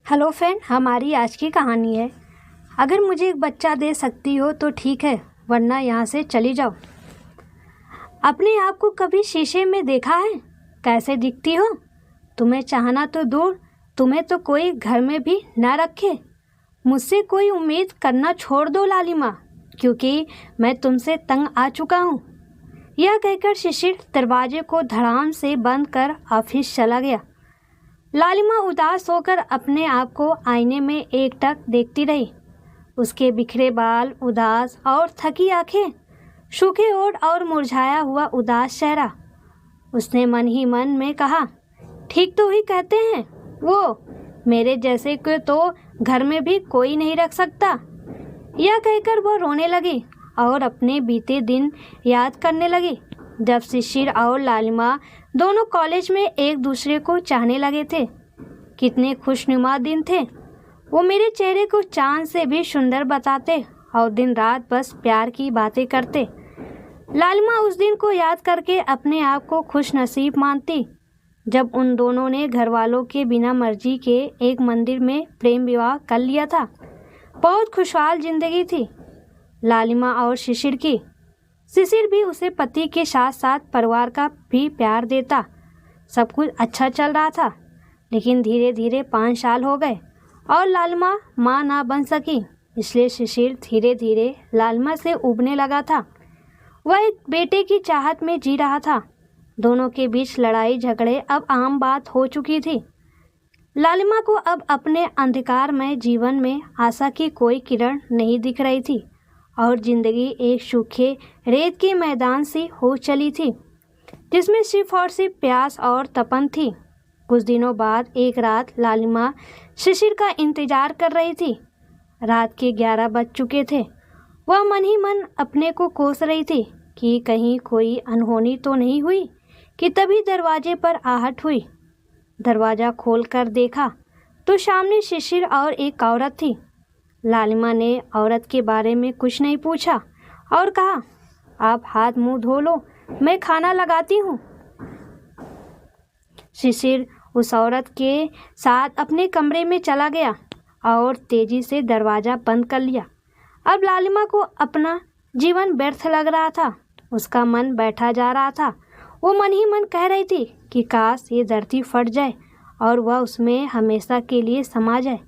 Hello friend, हमारी आज की कहानी है। अगर मुझे एक बच्चा दे सकती हो तो ठीक है, वरना यहाँ से चली जाओ। अपने आप को कभी शीशे में देखा है? कैसे दिखती हो? तुम्हें चाहना तो दूर, तुम्हें तो कोई घर में भी ना रखे। मुझसे कोई उम्मीद करना छोड़ दो लालिमा, क्योंकि मैं तुमसे तंग आ चुका हूँ। यह कहकर शिशिर दरवाजे को धड़ाम से बंद कर ऑफिस चला गया। लालिमा उदास होकर अपने आप को आईने में एकटक देखती रही। उसके बिखरे बाल, उदास और थकी आंखें, सूखे होंठ और मुरझाया हुआ उदास चेहरा। उसने मन ही मन में कहा, ठीक तो ही कहते हैं वो, मेरे जैसे को तो घर में भी कोई नहीं रख सकता। यह कहकर वह रोने लगी और अपने बीते दिन याद करने लगी, जब शिशिर और लालिमा दोनों कॉलेज में एक दूसरे को चाहने लगे थे। कितने खुशनुमा दिन थे। वो मेरे चेहरे को चांद से भी सुंदर बताते और दिन रात बस प्यार की बातें करते। लालिमा उस दिन को याद करके अपने आप को खुश नसीब मानती, जब उन दोनों ने घर वालों के बिना मर्जी के एक मंदिर में प्रेम विवाह कर लिया था। बहुत खुशहाल जिंदगी थी लालिमा और शिशिर की। शिशिर भी उसे पति के साथ साथ परिवार का भी प्यार देता। सब कुछ अच्छा चल रहा था, लेकिन धीरे धीरे 5 साल हो गए और लालिमा माँ ना बन सकी। इसलिए शिशिर धीरे धीरे लालिमा से उबने लगा था। वह एक बेटे की चाहत में जी रहा था। दोनों के बीच लड़ाई झगड़े अब आम बात हो चुकी थी। लालिमा को अब अपने अंधकारमय जीवन में आशा की कोई किरण नहीं दिख रही थी और जिंदगी एक सूखे रेत के मैदान सी हो चली थी, जिसमें सिर्फ और सिर्फ प्यास और तपन थी। कुछ दिनों बाद एक रात लालिमा शिशिर का इंतजार कर रही थी। रात के 11 बज चुके थे। वह मन ही मन अपने को कोस रही थी कि कहीं कोई अनहोनी तो नहीं हुई कि तभी दरवाजे पर आहट हुई। दरवाज़ा खोलकर देखा तो सामने शिशिर और एक औरत थी। लालिमा ने औरत के बारे में कुछ नहीं पूछा और कहा, आप हाथ मुंह धो लो, मैं खाना लगाती हूँ। शिशिर उस औरत के साथ अपने कमरे में चला गया और तेजी से दरवाज़ा बंद कर लिया। अब लालिमा को अपना जीवन व्यर्थ लग रहा था। उसका मन बैठा जा रहा था। वो मन ही मन कह रही थी कि काश ये धरती फट जाए और वह उसमें हमेशा के लिए समा जाए।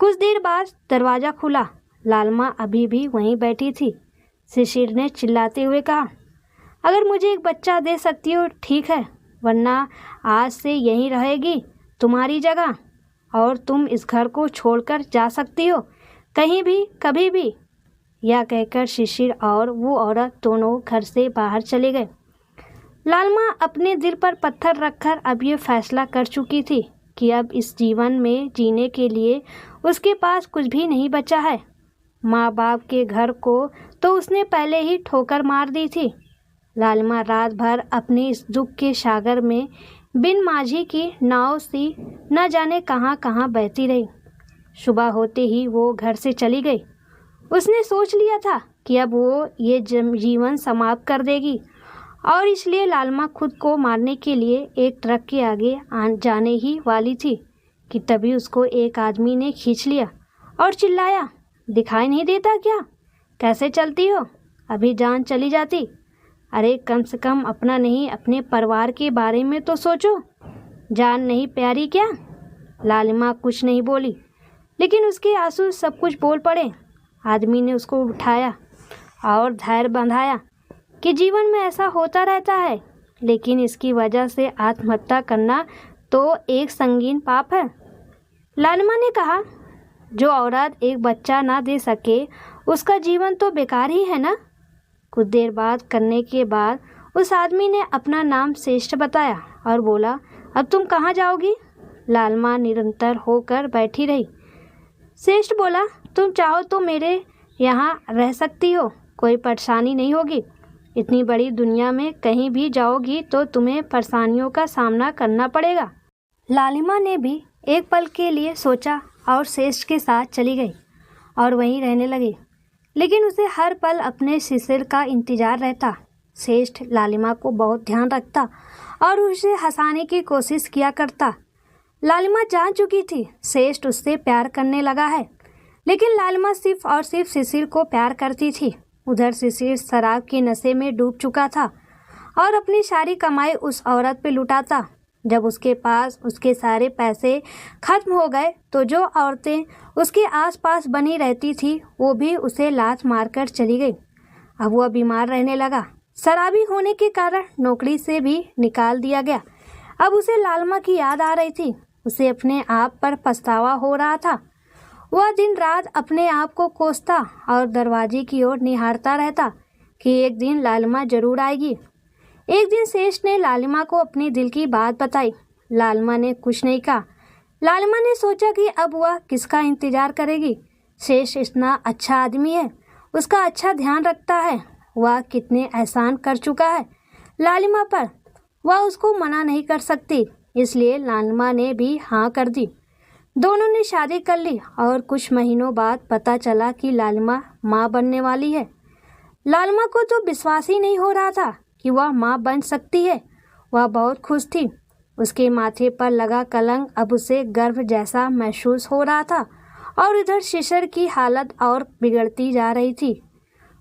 कुछ देर बाद दरवाज़ा खुला। लालिमा अभी भी वहीं बैठी थी। शिशिर ने चिल्लाते हुए कहा, अगर मुझे एक बच्चा दे सकती हो ठीक है, वरना आज से यहीं रहेगी तुम्हारी जगह और तुम इस घर को छोड़कर जा सकती हो, कहीं भी कभी भी। यह कहकर शिशिर और वो औरत दोनों घर से बाहर चले गए। लालिमा अपने दिल पर पत्थर रखकर अब ये फैसला कर चुकी थी कि अब इस जीवन में जीने के लिए उसके पास कुछ भी नहीं बचा है। माँ बाप के घर को तो उसने पहले ही ठोकर मार दी थी। लालिमा रात भर अपने इस दुख के सागर में बिन माझी की नाव सी न जाने कहाँ कहाँ बहती रही। सुबह होते ही वो घर से चली गई। उसने सोच लिया था कि अब वो ये जीवन समाप्त कर देगी और इसलिए लालिमा खुद को मारने के लिए एक ट्रक के आगे जाने ही वाली थी कि तभी उसको एक आदमी ने खींच लिया और चिल्लाया, दिखाई नहीं देता क्या? कैसे चलती हो? अभी जान चली जाती। अरे कम से कम अपना नहीं, अपने परिवार के बारे में तो सोचो। जान नहीं प्यारी क्या? लालिमा कुछ नहीं बोली, लेकिन उसके आंसू सब कुछ बोल पड़े। आदमी ने उसको उठाया और धैर्य बंधाया कि जीवन में ऐसा होता रहता है, लेकिन इसकी वजह से आत्महत्या करना तो एक संगीन पाप है। लालिमा ने कहा, जो औरत एक बच्चा ना दे सके उसका जीवन तो बेकार ही है ना। कुछ देर बात करने के बाद उस आदमी ने अपना नाम श्रेष्ठ बताया और बोला, अब तुम कहाँ जाओगी? लालिमा निरंतर होकर बैठी रही। श्रेष्ठ बोला, तुम चाहो तो मेरे यहाँ रह सकती हो, कोई परेशानी नहीं होगी। इतनी बड़ी दुनिया में कहीं भी जाओगी तो तुम्हें परेशानियों का सामना करना पड़ेगा। लालिमा ने भी एक पल के लिए सोचा और श्रेष्ठ के साथ चली गई और वहीं रहने लगी, लेकिन उसे हर पल अपने शिशिर का इंतजार रहता। श्रेष्ठ लालिमा को बहुत ध्यान रखता और उसे हंसाने की कोशिश किया करता। लालिमा जान चुकी थी श्रेष्ठ उससे प्यार करने लगा है, लेकिन लालिमा सिर्फ और सिर्फ शिशिर को प्यार करती थी। उधर शिशिर शराब के नशे में डूब चुका था और अपनी सारी कमाई उस औरत पे लुटाता। जब उसके पास उसके सारे पैसे खत्म हो गए तो जो औरतें उसके आसपास बनी रहती थी वो भी उसे लात मारकर चली गई। अब वह बीमार रहने लगा। शराबी होने के कारण नौकरी से भी निकाल दिया गया। अब उसे लालिमा की याद आ रही थी। उसे अपने आप पर पछतावा हो रहा था। वह दिन रात अपने आप को कोसता और दरवाजे की ओर निहारता रहता कि एक दिन लालिमा जरूर आएगी। एक दिन श्रेष्ठ ने लालिमा को अपने दिल की बात बताई। लालिमा ने कुछ नहीं कहा। लालिमा ने सोचा कि अब वह किसका इंतजार करेगी। श्रेष्ठ इतना अच्छा आदमी है, उसका अच्छा ध्यान रखता है। वह कितने एहसान कर चुका है लालिमा पर, वह उसको मना नहीं कर सकती। इसलिए लालिमा ने भी हाँ कर दी। दोनों ने शादी कर ली और कुछ महीनों बाद पता चला कि लालिमा माँ बनने वाली है। लालिमा को तो विश्वास ही नहीं हो रहा था कि वह माँ बन सकती है। वह बहुत खुश थी। उसके माथे पर लगा कलंक अब उसे गर्व जैसा महसूस हो रहा था और इधर शिशिर की हालत और बिगड़ती जा रही थी।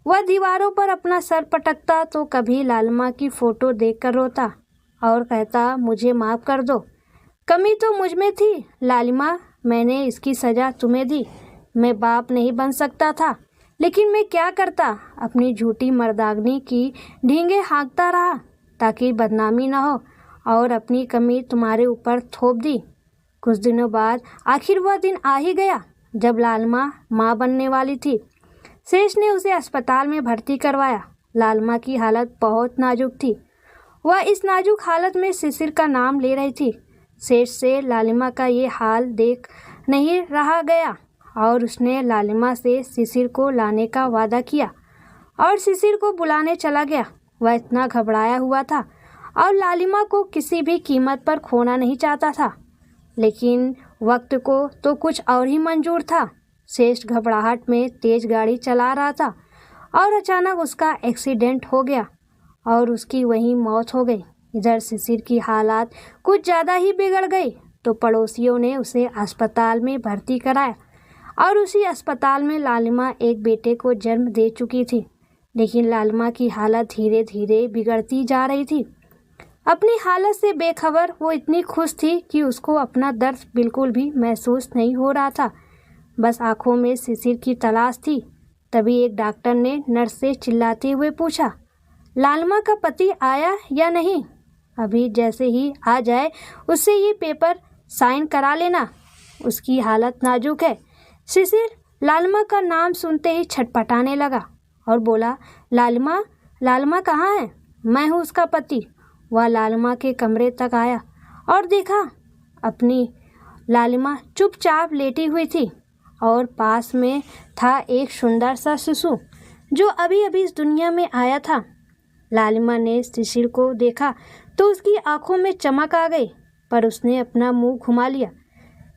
वह दीवारों पर अपना सर पटकता तो कभी लालिमा की फ़ोटो देखकर रोता और कहता, मुझे माफ़ कर दो, कमी तो मुझ में थी लालिमा, मैंने इसकी सज़ा तुम्हें दी। मैं बाप नहीं बन सकता था, लेकिन मैं क्या करता, अपनी झूठी मर्दागनी की ढींगे हाँकता रहा ताकि बदनामी न हो और अपनी कमी तुम्हारे ऊपर थोप दी। कुछ दिनों बाद आखिर वह दिन आ ही गया जब लालिमा माँ बनने वाली थी। श्रेष्ठ ने उसे अस्पताल में भर्ती करवाया। लालिमा की हालत बहुत नाजुक थी। वह इस नाजुक हालत में शिशिर का नाम ले रही थी। श्रेष्ठ से लालिमा का ये हाल देख नहीं रहा गया और उसने लालिमा से शिशिर को लाने का वादा किया और शिशिर को बुलाने चला गया। वह इतना घबराया हुआ था और लालिमा को किसी भी कीमत पर खोना नहीं चाहता था, लेकिन वक्त को तो कुछ और ही मंजूर था। श्रेष्ठ घबराहट में तेज गाड़ी चला रहा था और अचानक उसका एक्सीडेंट हो गया और उसकी वहीं मौत हो गई। इधर शिशिर की हालात कुछ ज़्यादा ही बिगड़ गई तो पड़ोसियों ने उसे अस्पताल में भर्ती कराया और उसी अस्पताल में लालिमा एक बेटे को जन्म दे चुकी थी। लेकिन लालिमा की हालत धीरे धीरे बिगड़ती जा रही थी। अपनी हालत से बेखबर वो इतनी खुश थी कि उसको अपना दर्द बिल्कुल भी महसूस नहीं हो रहा था। बस आंखों में शिशिर की तलाश थी। तभी एक डॉक्टर ने नर्स से चिल्लाते हुए पूछा, लालिमा का पति आया या नहीं? अभी जैसे ही आ जाए उससे ये पेपर साइन करा लेना, उसकी हालत नाजुक है। शिशिर लालिमा का नाम सुनते ही छटपटाने लगा और बोला, लालिमा, लालिमा कहाँ है? मैं हूँ उसका पति। वह लालिमा के कमरे तक आया और देखा अपनी लालिमा चुपचाप लेटी हुई थी और पास में था एक सुंदर सा शिशु जो अभी अभी इस दुनिया में आया था। लालिमा ने शिशिर को देखा तो उसकी आंखों में चमक आ गई, पर उसने अपना मुंह घुमा लिया।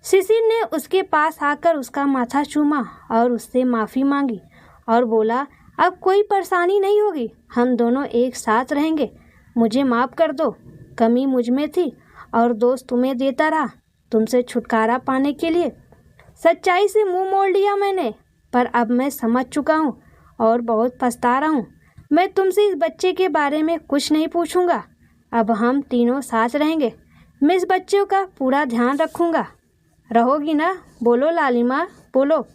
शिशिर ने उसके पास आकर उसका माथा चूमा और उससे माफ़ी मांगी और बोला, अब कोई परेशानी नहीं होगी, हम दोनों एक साथ रहेंगे। मुझे माफ़ कर दो, कमी मुझ में थी और दोष तुम्हें देता रहा। तुमसे छुटकारा पाने के लिए सच्चाई से मुंह मोड़ लिया मैंने, पर अब मैं समझ चुका हूँ और बहुत पछता रहा हूँ। मैं तुमसे इस बच्चे के बारे में कुछ नहीं पूछूंगा। अब हम तीनों साथ रहेंगे। मैं इस बच्चे का पूरा ध्यान रखूंगा। रहोगी ना? बोलो लालिमा, बोलो।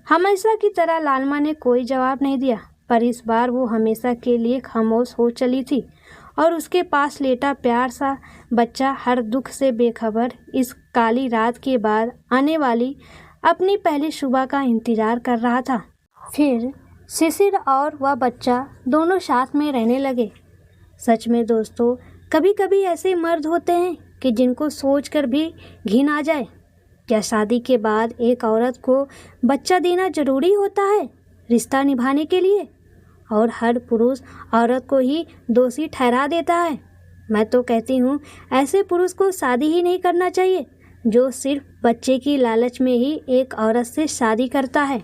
हमेशा की तरह लालिमा ने कोई जवाब नहीं दिया, पर इस बार वो हमेशा के लिए खामोश हो चली थी और उसके पास लेटा प्यार सा बच्चा हर दुख से बेखबर इस काली रात के बाद आने वाली अपनी पहली सुबह का इंतजार कर रहा था। फिर शिशिर और वह बच्चा दोनों साथ में रहने लगे। सच में दोस्तों, कभी कभी ऐसे मर्द होते हैं कि जिनको सोचकर भी घिन आ जाए। क्या शादी के बाद एक औरत को बच्चा देना ज़रूरी होता है रिश्ता निभाने के लिए? और हर पुरुष औरत को ही दोषी ठहरा देता है। मैं तो कहती हूँ ऐसे पुरुष को शादी ही नहीं करना चाहिए जो सिर्फ बच्चे की लालच में ही एक औरत से शादी करता है।